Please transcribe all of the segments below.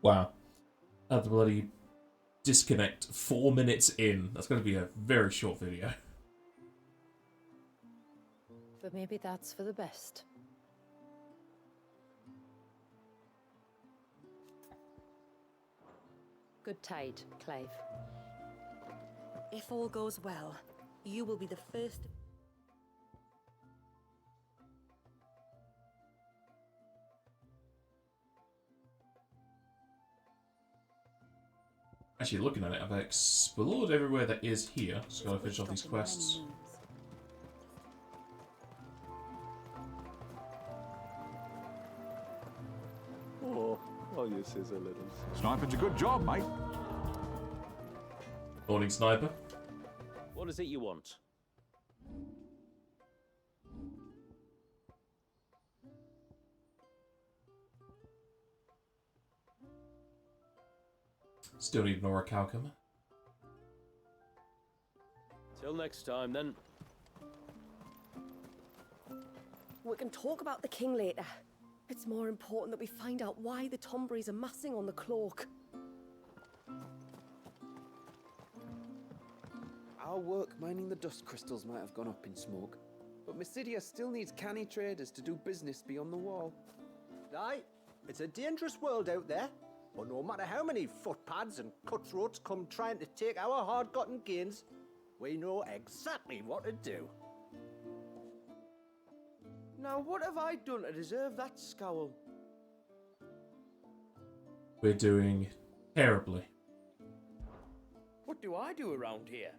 Wow. Had the bloody disconnect 4 minutes in. That's going to be a very short video. But maybe that's for the best. Good tide, Clive. If all goes well, you will be the first. Actually, looking at it, I've explored everywhere that is here. Just gotta finish off these quests. Oh, all you scissor littles. Sniping's a good job, mate. Morning, sniper. What is it you want? Still need an orichalcum. Till next time, then. We can talk about the king later. It's more important that we find out why the Tomberries are massing on the cloak. Our work mining the dust crystals might have gone up in smoke, but Mysidia still needs canny traders to do business beyond the wall. Aye, it's a dangerous world out there, but no matter how many footpads and cutthroats come trying to take our hard-gotten gains, we know exactly what to do. Now, what have I done to deserve that scowl? We're doing terribly. What do I do around here?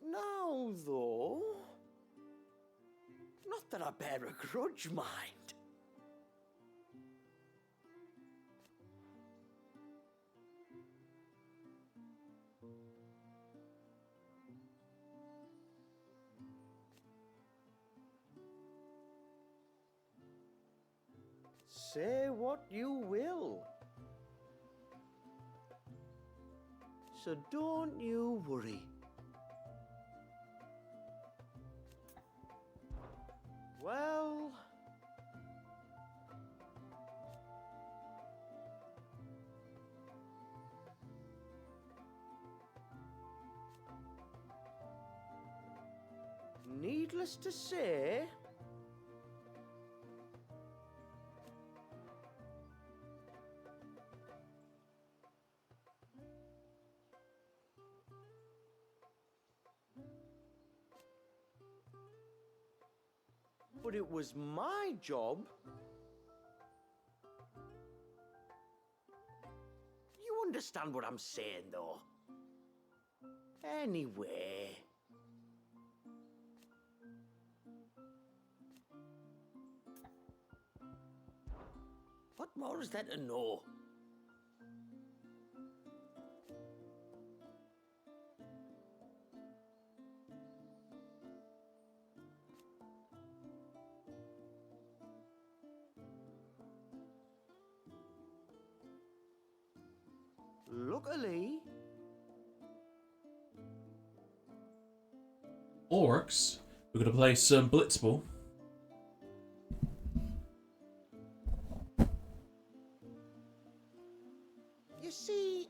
Now, though... Not that I bear a grudge, mind. Say what you will. So don't you worry. Well... needless to say... but it was my job. You understand what I'm saying, though? Anyway... what more is there to know? Luckily... Orcs. We're gonna play some Blitzball. You see...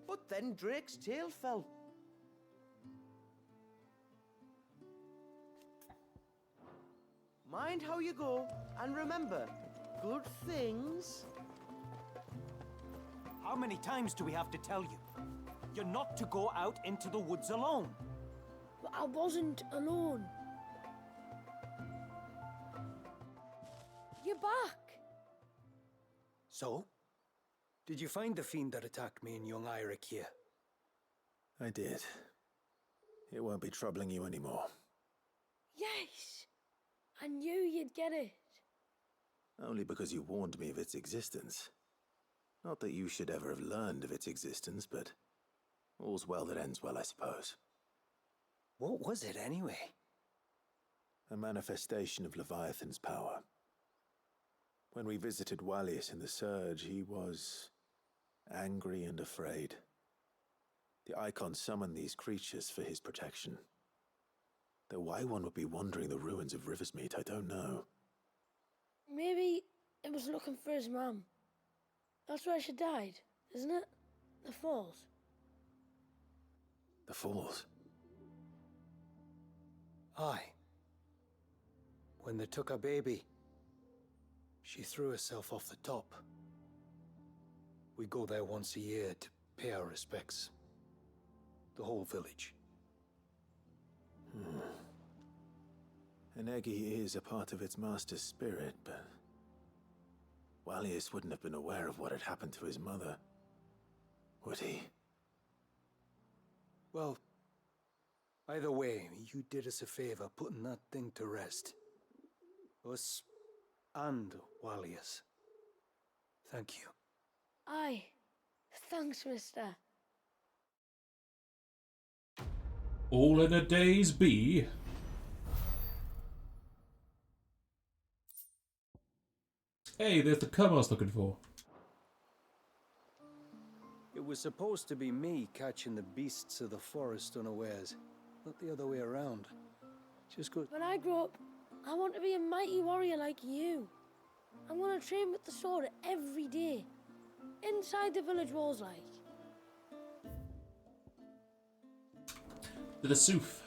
but then Drake's tail fell. Mind how you go, and remember, good things... How many times do we have to tell you? You're not to go out into the woods alone. But I wasn't alone. You're back. So? Did you find the fiend that attacked me and young Eirik here? I did. It won't be troubling you anymore. Yes. I knew you'd get it. Only because you warned me of its existence. Not that you should ever have learned of its existence, but all's well that ends well, I suppose. What was it anyway? a manifestation of Leviathan's power. When we visited Wallius in the Surge, he was angry and afraid. The Icon summoned these creatures for his protection. Though why one would be wandering the ruins of Riversmeet, I don't know. Maybe it was looking for his mum. That's where she died, isn't it? The Falls. The Falls? Aye. When they took her baby, she threw herself off the top. We go there once a year to pay our respects. The whole village. An Eggy is a part of its master's spirit, but Wallius wouldn't have been aware of what had happened to his mother, would he? Well, either way, you did us a favor putting that thing to rest. Us and Wallius. Thank you. Aye. Thanks, mister. All in a day's bee. Hey, there's the cum I was looking for. It was supposed to be me catching the beasts of the forest unawares, not the other way around. Just go. When I grow up, I want to be a mighty warrior like you. I'm gonna train with the sword every day. Inside the village walls, like. To the Sooth.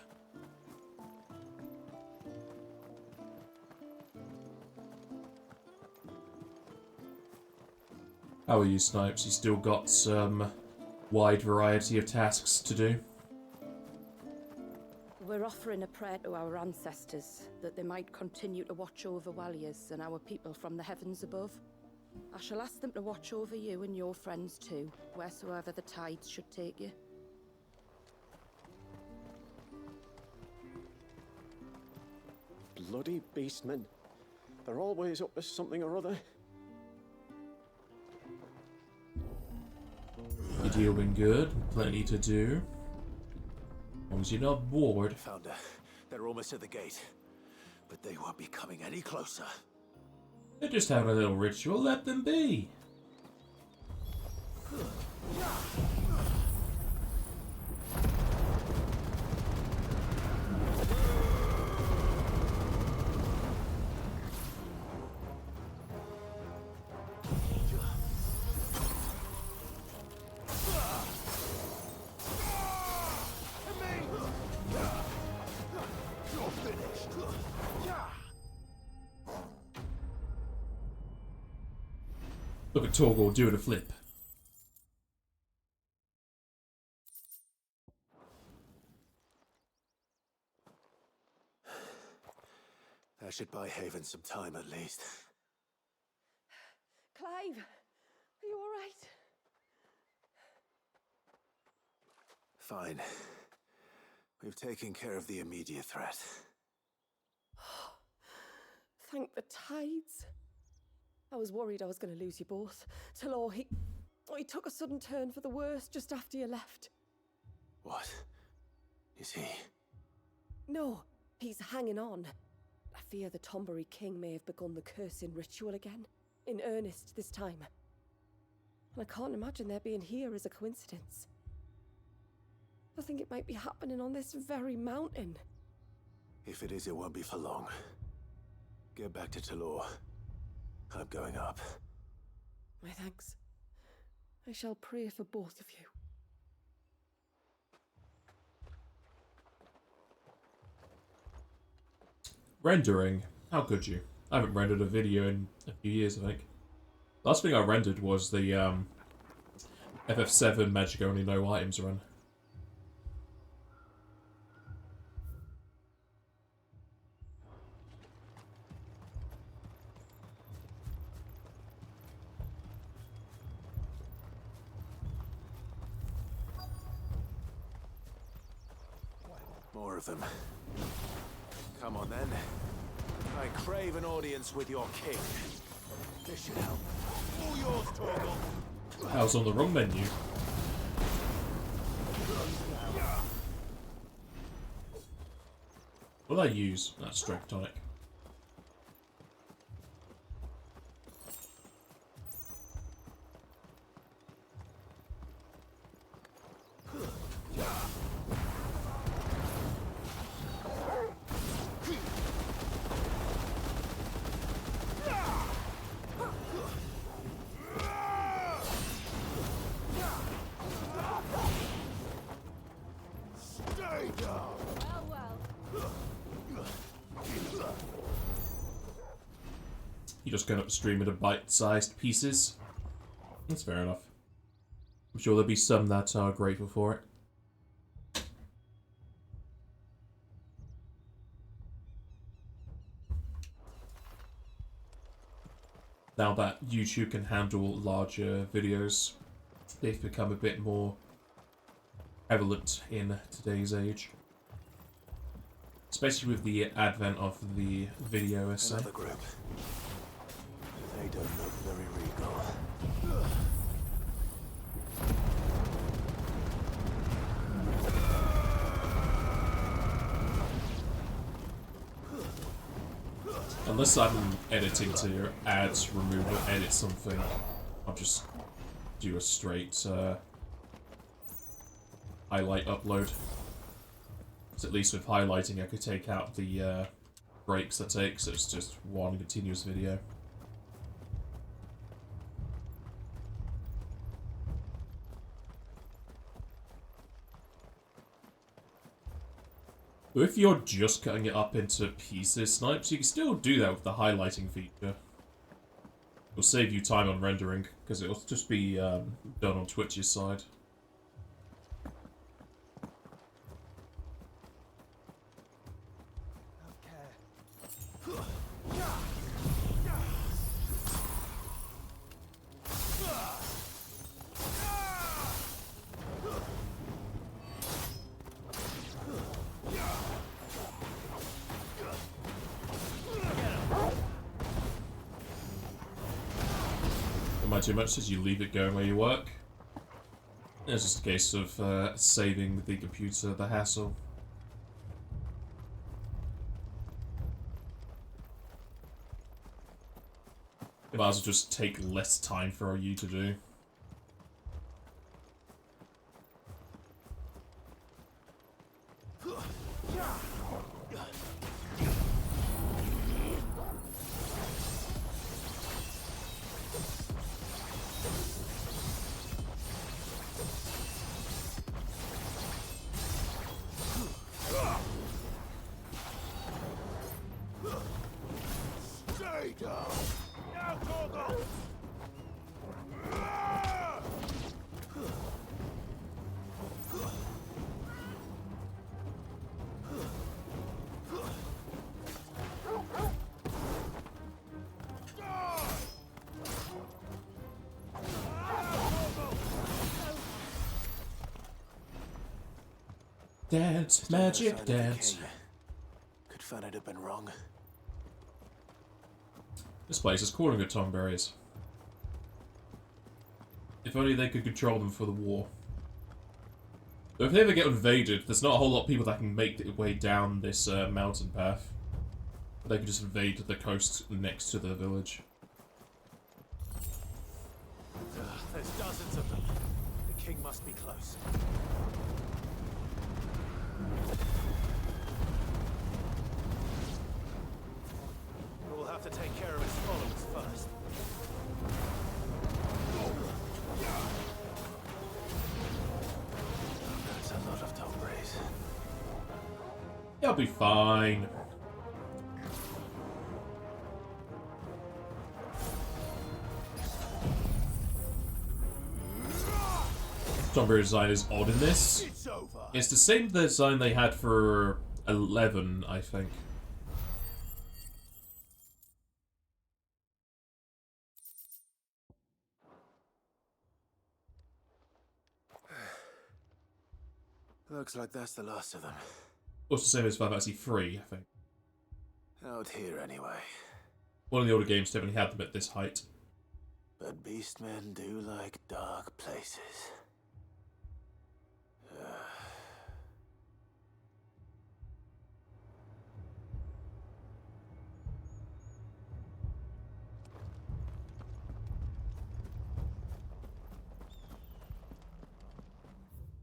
How are you, Snipes? You still got some wide variety of tasks to do? We're offering a prayer to our ancestors that they might continue to watch over Wallius and our people from the heavens above. I shall ask them to watch over you and your friends too, wheresoever the tides should take you. Bloody beastmen. They're always up to something or other. You're doing good, plenty to do. As long as you're not bored. Found her. They're almost at the gate. But they won't be coming any closer. They're just having a little ritual, let them be. Look at Torgor doing a flip. That should buy Haven some time at least. Clive, are you all right? Fine. We've taken care of the immediate threat. Thank the tides. I was worried I was going to lose you both. Till he took a sudden turn for the worse just after you left. What? Is he? No, he's hanging on. I fear the Tombury King may have begun the cursing ritual again. In earnest this time. And I can't imagine their being here as a coincidence. I think it might be happening on this very mountain. If it is, it won't be for long. Get back to Talor. I'm going up. My thanks. I shall pray for both of you. Rendering. How could you? I haven't rendered a video in a few years, I think. Last thing I rendered was the FF7 Magic Only No Items run. More of them. Come on then. I crave an audience with your king. This should help. All yours, Torgal. I was on the wrong menu. What do I use? That's strength tonic. You just going upstream into bite-sized pieces. That's fair enough. I'm sure there'll be some that are grateful for it. Now that YouTube can handle larger videos, they've become a bit more prevalent in today's age. Especially with the advent of the video essay. Another group. They don't look very regal. Unless I'm editing to add, remove, or edit something, I'll just do a straight highlight upload. So at least with highlighting I could take out the breaks that take, so it's just one continuous video. But if you're just cutting it up into pieces, Snipes, you can still do that with the highlighting feature. It'll save you time on rendering, because it'll just be done on Twitch's side. Too much as you leave it going where you work. It's just a case of saving the computer the hassle. It might as well just take less time for you to do. Dance, magic dance. Could Fanad have been wrong? This place is calling it Tomberries. If only they could control them for the war. Though if they ever get invaded, there's not a whole lot of people that can make their way down this mountain path. But they could just invade the coast next to the village. There's dozens of them. The king must be close. We'll have to take care of his followers first. That's a lot of Tomberries. You'll be fine. Tomberry design is odd in this. It's the same design they had for 11, I think. Looks like that's the last of them. Also the same as Final Fantasy 3, I think. Out here, anyway. One of the older games definitely had them at this height. But beastmen do like dark places.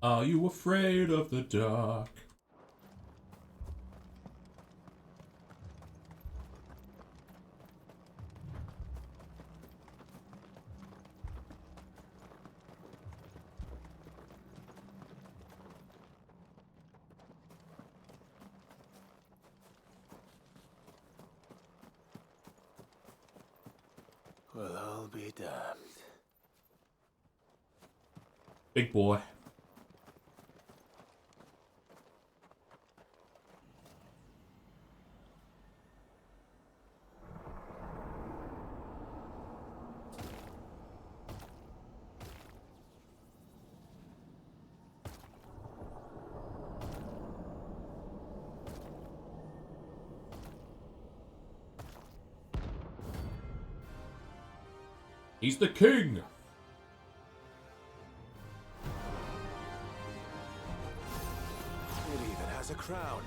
Are you afraid of the dark? Well, I'll be damned. Big boy. He's the king! It even has a crown.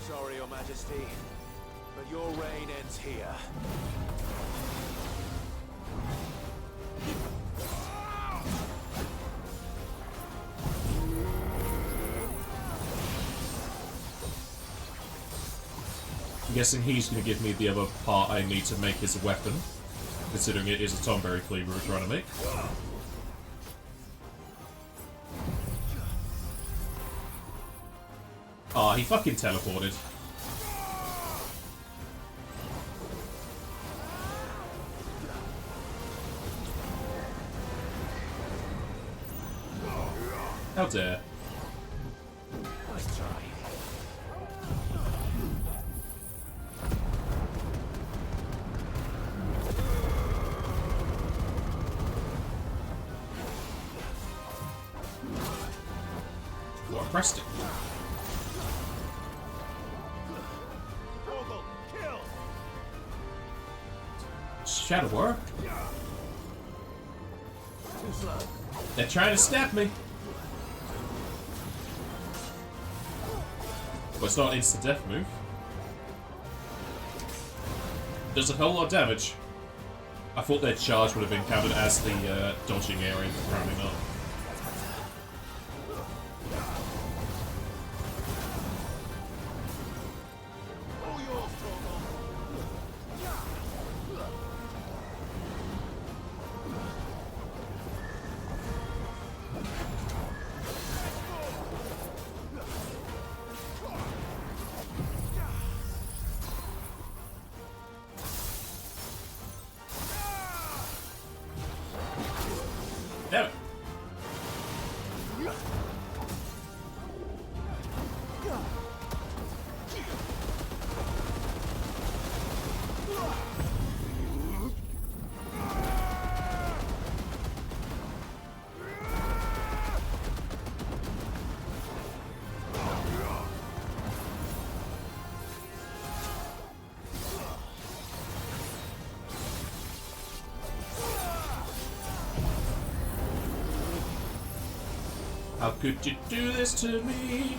Sorry, Your Majesty, but your reign ends here. I'm guessing he's going to give me the other part I need to make his weapon, considering it is a Tomberry cleaver we're trying to make. Ah, he fucking teleported. How dare. Nice try. Well, I pressed it. Shadow work? They're trying to stab me. But it's not an instant death move. Does a whole lot of damage. I thought their charge would have been counted as the dodging area, apparently not. Damn it. How could you do this to me?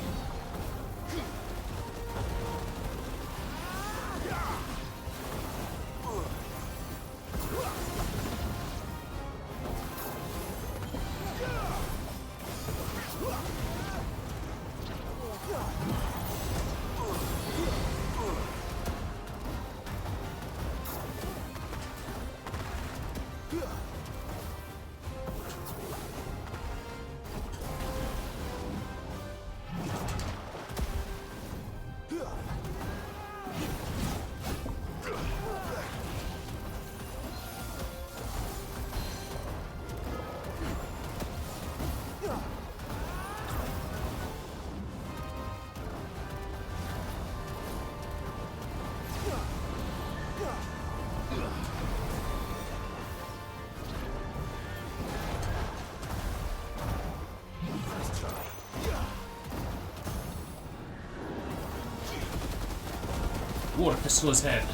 Water pistol his head.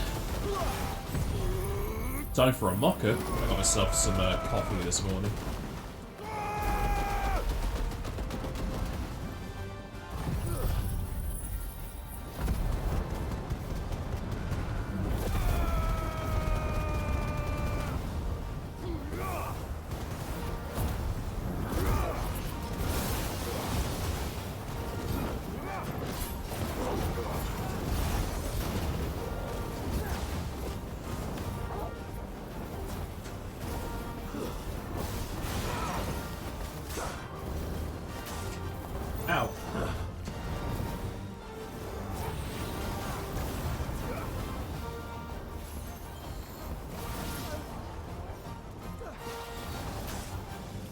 Time for a mocha. I got myself some coffee this morning.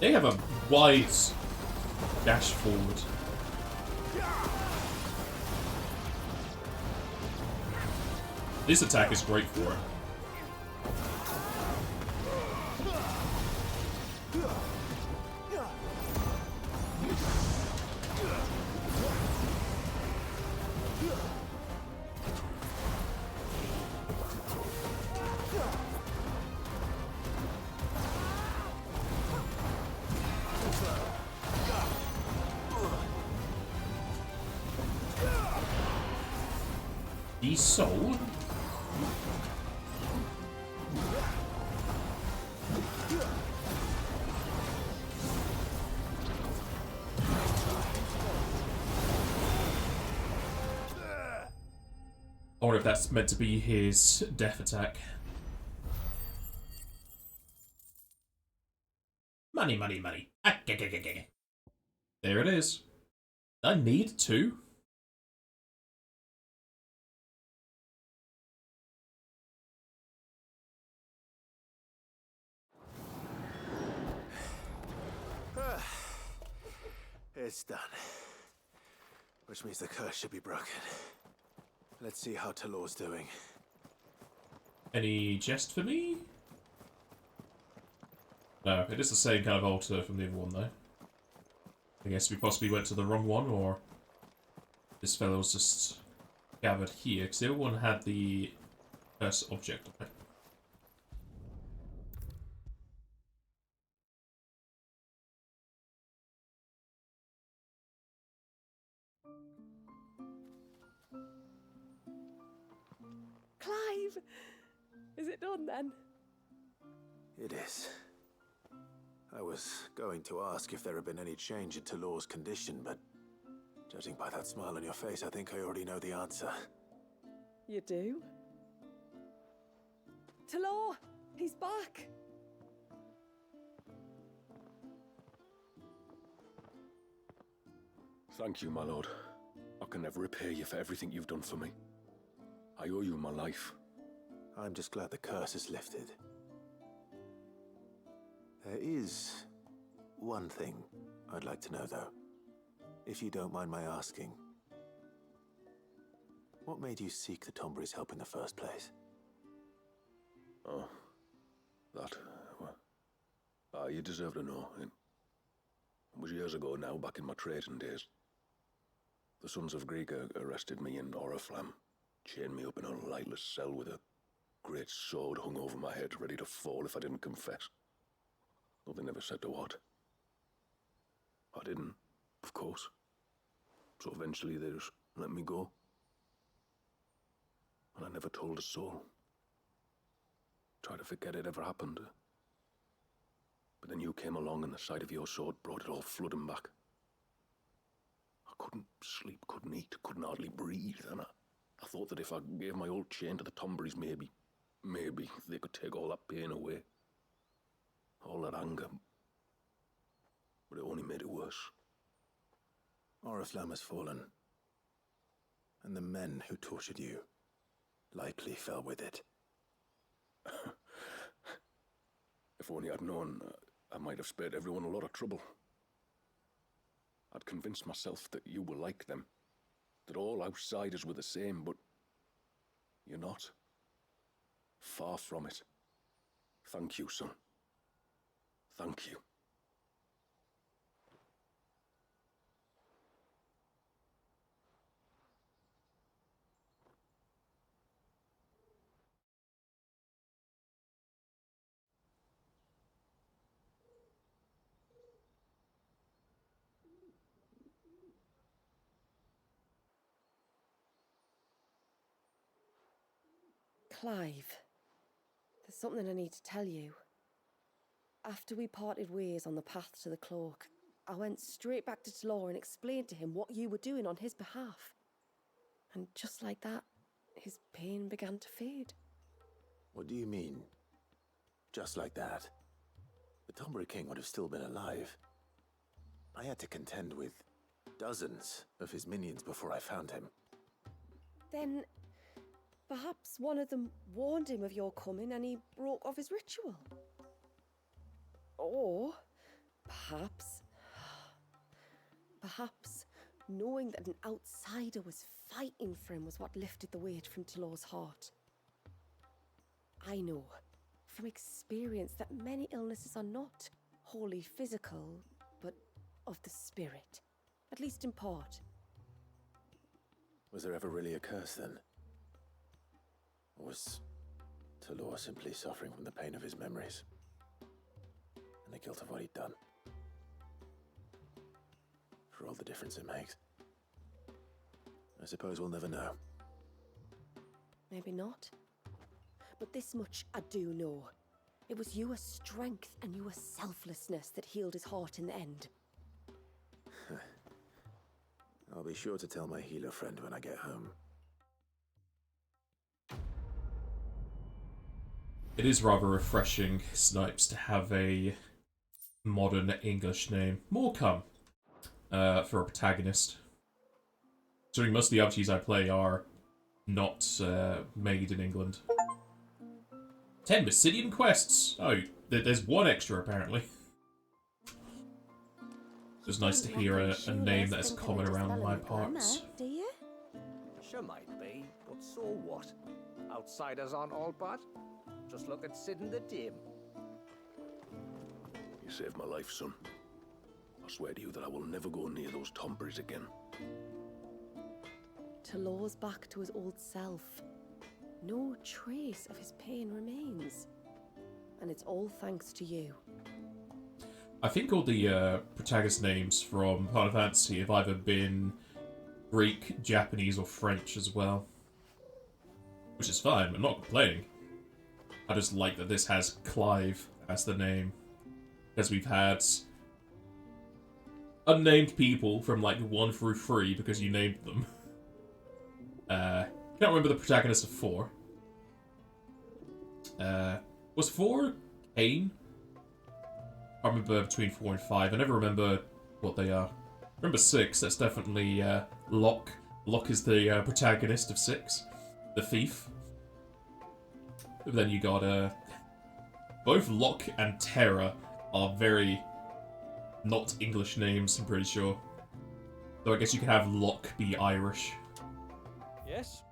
They have a wide dash forward. This attack is great for it. The soul? Or if that's meant to be his death attack. Money, money, money. There it is. I need two. It's done. Which means the curse should be broken. Let's see how Talor's doing. Any chest for me? No, it is the same kind of altar from the other one, though. I guess we possibly went to the wrong one, or this fellow's just gathered here, because the other one had the curse object on it. Clive! Is it done then? It is. I was going to ask if there had been any change in Talor's condition, but judging by that smile on your face, I think I already know the answer. You do? Talor! He's back! Thank you, my lord. I can never repay you for everything you've done for me. I owe you my life. I'm just glad the curse is lifted. There is one thing I'd like to know, though. If you don't mind my asking. What made you seek the Tombury's help in the first place? Oh, that, well, you deserve to know. It was years ago now, back in my trading days. The Sons of Greek arrested me in Oriflamme, chained me up in a lightless cell with a great sword hung over my head, ready to fall if I didn't confess. Though they never said to what. I didn't, of course. So eventually they just let me go. And I never told a soul. Tried to forget it ever happened. But then you came along and the sight of your sword brought it all flooding back. I couldn't sleep, couldn't eat, couldn't hardly breathe, and I thought that if I gave my old chain to the Tomburys, maybe they could take all that pain away. All that anger. But it only made it worse. Oriflamme has fallen. And the men who tortured you likely fell with it. If only I'd known, I might have spared everyone a lot of trouble. I'd convinced myself that you were like them, that all outsiders were the same, but you're not. Far from it. Thank you, son. Thank you. Clive, there's something I need to tell you. After we parted ways on the path to the cloak, I went straight back to Talor and explained to him what you were doing on his behalf. And just like that, his pain began to fade. What do you mean? Just like that? The Tombury King would have still been alive. I had to contend with dozens of his minions before I found him. Then perhaps one of them warned him of your coming and he broke off his ritual. Or Perhaps. Perhaps knowing that an outsider was fighting for him was what lifted the weight from Talor's heart. I know from experience that many illnesses are not wholly physical, but of the spirit, at least in part. Was there ever really a curse then? Or was Talor simply suffering from the pain of his memories? And the guilt of what he'd done? For all the difference it makes. I suppose we'll never know. Maybe not. But this much I do know. It was your strength and your selflessness that healed his heart in the end. I'll be sure to tell my healer friend when I get home. It is rather refreshing, Snipes, to have a modern English name. More come for a protagonist. Considering most of the RPGs I play are not made in England. 10 Mysidian quests! Oh, there's one extra apparently. It was nice to hear a name that is common around my parts. Do you? Sure might be, but so what? Outsiders aren't all bad. Just look at Sid and the Dame. You saved my life, son. I swear to you that I will never go near those Tomberries again. Talor's back to his old self. No trace of his pain remains. And it's all thanks to you. I think all the protagonist names from Final Fantasy have either been Greek, Japanese, or French as well. Which is fine, I'm not complaining. I just like that this has Clive as the name. Because we've had unnamed people from like 1 through 3 because you named them. Can't remember the protagonist of 4. Was 4 Cain? I remember between 4 and 5. I never remember what they are. I remember 6, that's definitely Locke. Locke is the protagonist of 6. The thief. But then you got both Locke and Terra are very not English names, I'm pretty sure. So I guess you could have Locke be Irish. Yes?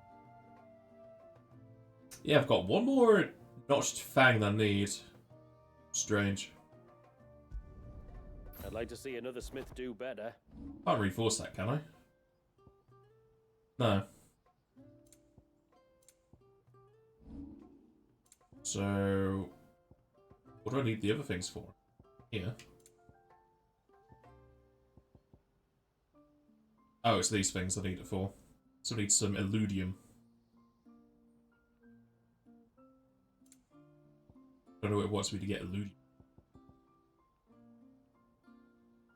Yeah, I've got one more notched fang than I need. Strange. I'd like to see another smith do better. Can't reinforce that, can I? No. So, what do I need the other things for? Here. Oh, it's these things I need it for. So I need some Illudium. Don't know what it wants me to get Illudium.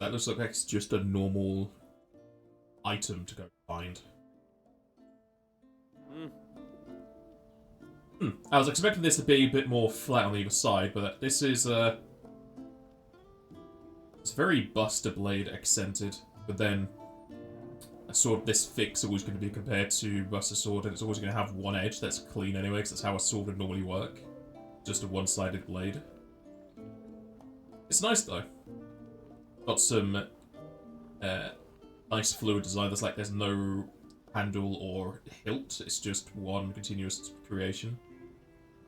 That looks like it's just a normal item to go find. I was expecting this to be a bit more flat on either side, but this is it's very Buster Blade accented, but then a sword this thick is always going to be compared to Buster Sword, and it's always going to have one edge that's clean anyway, because that's how a sword would normally work. Just a one-sided blade. It's nice though. Got some nice fluid design. There's no handle or hilt. It's just one continuous creation.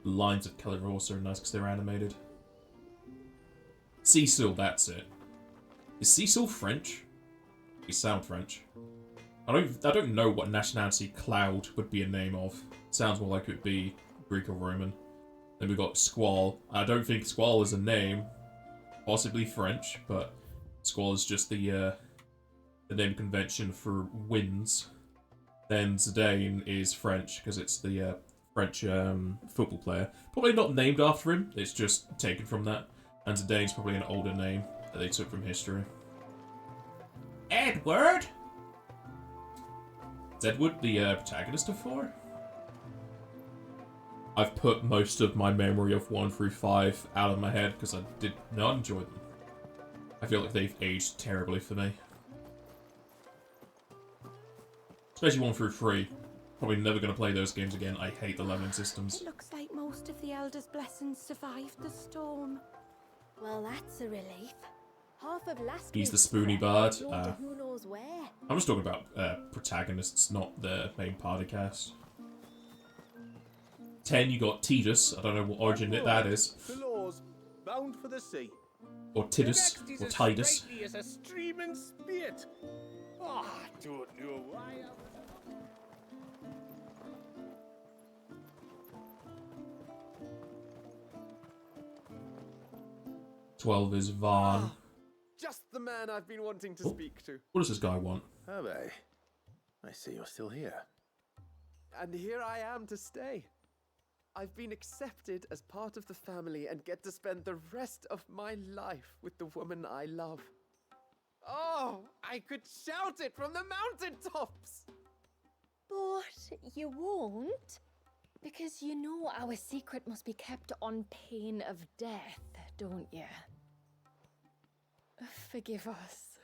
The lines of colour are also nice because they're animated. Cecil, that's it. Is Cecil French? He sound French. I don't know what nationality Cloud would be a name of. Sounds more like it would be Greek or Roman. Then we've got Squall. I don't think Squall is a name. Possibly French, but Squall is just the name convention for winds. Then Zidane is French, because it's the French football player. Probably not named after him, it's just taken from that. And Zidane's probably an older name that they took from history. Edward! Is Edward the protagonist of 4? I've put most of my memory of 1 through 5 out of my head because I did not enjoy them. I feel like they've aged terribly for me. Especially 1 through 3. Probably never going to play those games again. I hate the leveling systems. It looks like most of the Elder's blessings survived the storm. Well, that's a relief. Half of last He's the week's spoony threat bard. rolled to who knows where. I'm just talking about protagonists, not the main party cast. 10, you got Titus. I don't know what origin that is. The laws, bound for the sea. Or Titus, or Titus. As a streaming spit. Ah, don't know why. 12 is Varn. Just the man I've been wanting to speak to. What does this guy want? Hervé, I see you're still here. And here I am to stay. I've been accepted as part of the family and get to spend the rest of my life with the woman I love. Oh, I could shout it from the mountaintops! But you won't, because you know our secret must be kept on pain of death, don't you? Forgive us.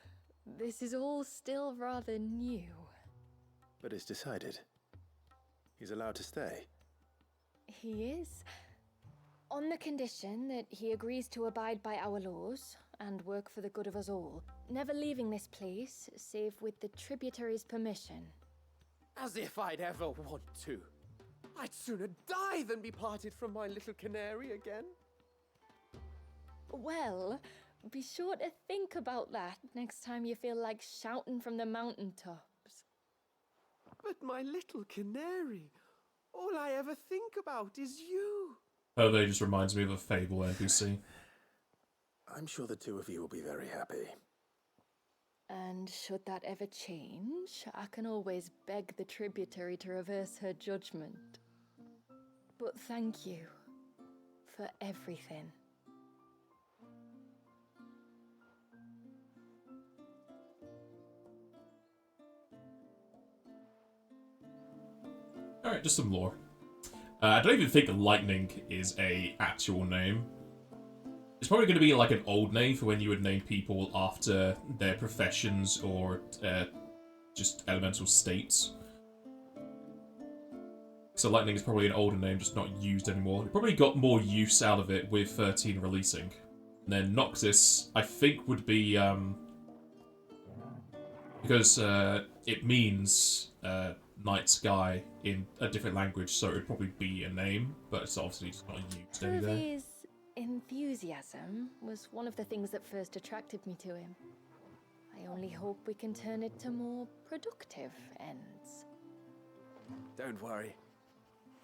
This is all still rather new. But it's decided. He's allowed to stay. He is. On the condition that he agrees to abide by our laws and work for the good of us all, never leaving this place save with the tributary's permission. As if I'd ever want to. I'd sooner die than be parted from my little canary again. Well, be sure to think about that next time you feel like shouting from the mountaintops. But my little canary, all I ever think about is you. Hervé just reminds me of a Fable NPC. I'm sure the two of you will be very happy. And should that ever change, I can always beg the tributary to reverse her judgment. But thank you for everything. Alright, just some lore. I don't even think Lightning is a actual name. It's probably going to be like an old name for when you would name people after their professions or just elemental states. So Lightning is probably an older name, just not used anymore. It probably got more use out of it with 13 releasing. And then Noxus, I think, would be... because it means night sky in a different language, so it would probably be a name, but it's obviously just not used anywhere. Hervé's enthusiasm was one of the things that first attracted me to him. I only hope we can turn it to more productive ends. Don't worry.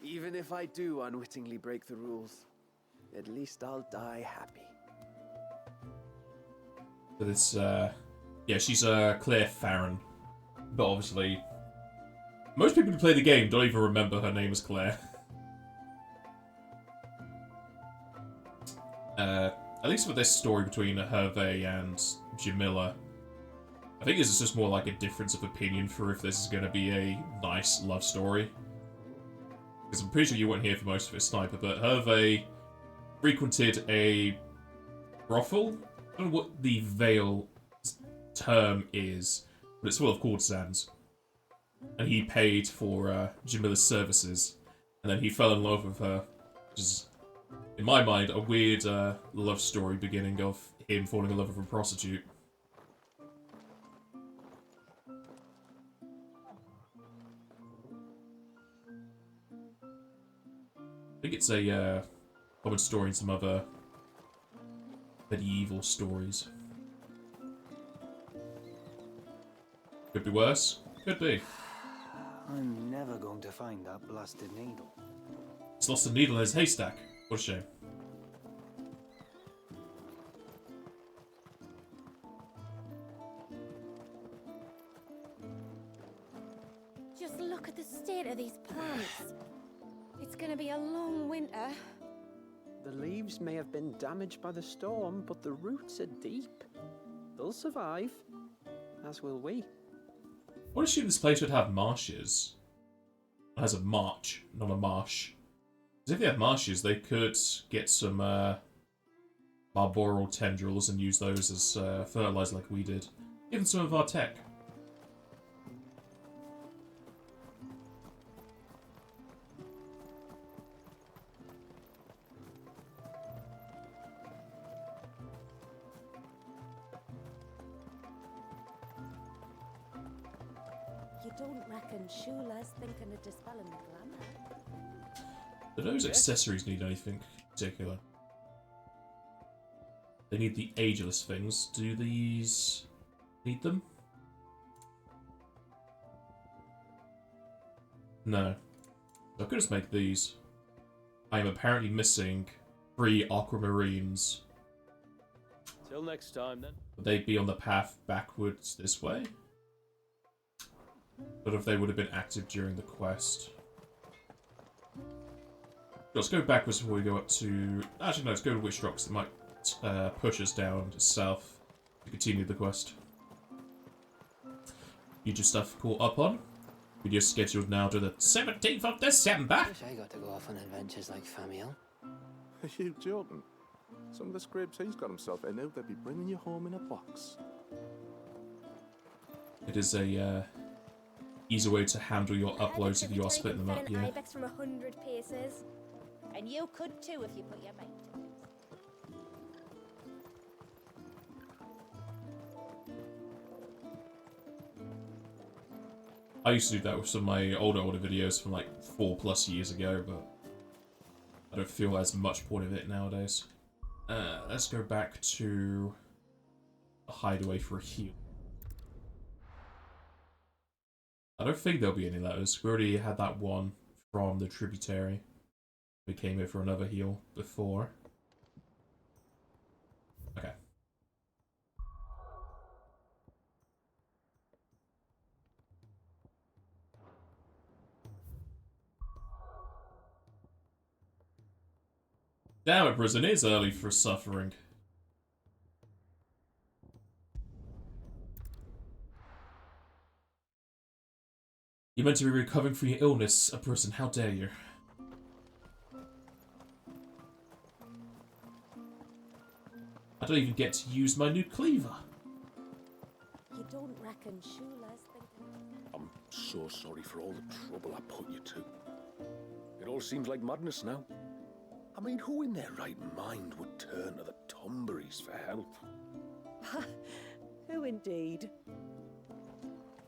Even if I do unwittingly break the rules, at least I'll die happy. So this, yeah, she's Claire Farron, but obviously most people who play the game don't even remember her name as Claire. At least with this story between Hervé and Jamila, I think this is just more like a difference of opinion for if this is going to be a nice love story. Because I'm pretty sure you weren't here for most of it, Sniper, but Hervé frequented a brothel. I don't know what the Vale term is, but it's full of courtesans. And he paid for Jamila's services, and then he fell in love with her, which is, in my mind, a weird love story beginning of him falling in love with a prostitute. I think it's a common story in some other medieval stories. Could be worse. Could be. I'm never going to find that blasted needle. He's lost a needle in his haystack. What a shame. Just look at the state of these plants. It's gonna be a long winter. The leaves may have been damaged by the storm, but the roots are deep. They'll survive, as will we. I would assume this place would have marshes. It has a march, not a marsh. Because if they have marshes, they could get some arboreal tendrils and use those as fertilizer like we did. Given some of our tech. don't reckon Shula's thinking of dispelling the glamour? Do those accessories need anything in particular? They need the ageless things. Do these need them? No. So I could just make these. I am apparently missing 3 aquamarines. Till next time, then. Would they be on the path backwards this way? But if they would have been active during the quest. Let's go backwards before we go up to... Actually, no, let's go to Witch Rocks. It might push us down south to continue the quest. Future stuff caught up on. Video scheduled now to the 17th of December. Wish I got to go off on adventures like Famiel. Are you joking? Some of the scrapes he's got himself in now, they'll be bringing you home in a box. It is a easy way to handle your uploads if you are splitting them up, yeah. Ibex from 100 paces. And you could too if you put your mind to it. I used to do that with some of my older videos from like 4+ years ago, but I don't feel as much point of it nowadays. Let's go back to a hideaway for a heal. I don't think there'll be any letters. We already had that one from the tributary. We came here for another heal before. Okay. Damn it, prison is early for suffering. You're meant to be recovering from your illness, a prison. How dare you? I don't even get to use my new cleaver. You don't reckon Shula's thinking... I'm so sorry for all the trouble I put you to. It all seems like madness now. I mean, who in their right mind would turn to the Tomberries for help? Who indeed?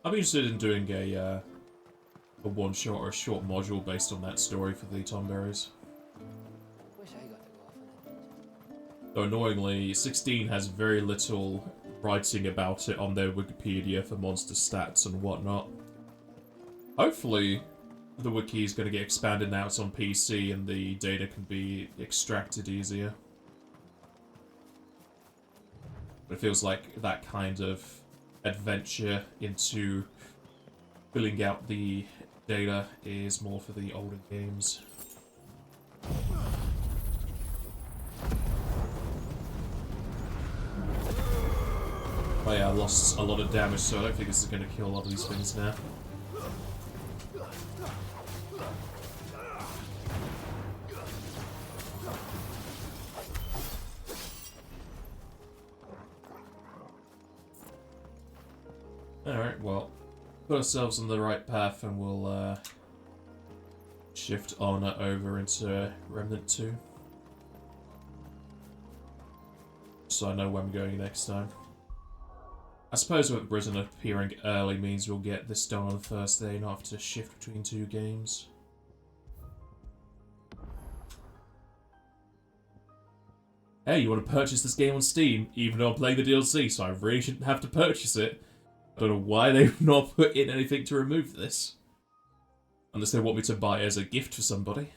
I'm interested in doing a one-shot or a short module based on that story for the Tomberries. Wish I got to go off on adventures. Though annoyingly, 16 has very little writing about it on their Wikipedia for monster stats and whatnot. Hopefully, the wiki is going to get expanded now it's on PC and the data can be extracted easier. But it feels like that kind of adventure into filling out the data is more for the older games. Oh yeah, I lost a lot of damage, so I don't think this is going to kill a lot of these things now. Alright, well, put ourselves on the right path and we'll shift on over into Remnant 2. So I know where I'm going next time. I suppose with Prison appearing early means we'll get this done on the first day and not have to shift between 2 games. Hey, you want to purchase this game on Steam, even though I'm playing the DLC, so I really shouldn't have to purchase it. I don't know why they've not put in anything to remove this. Unless they want me to buy it as a gift for somebody.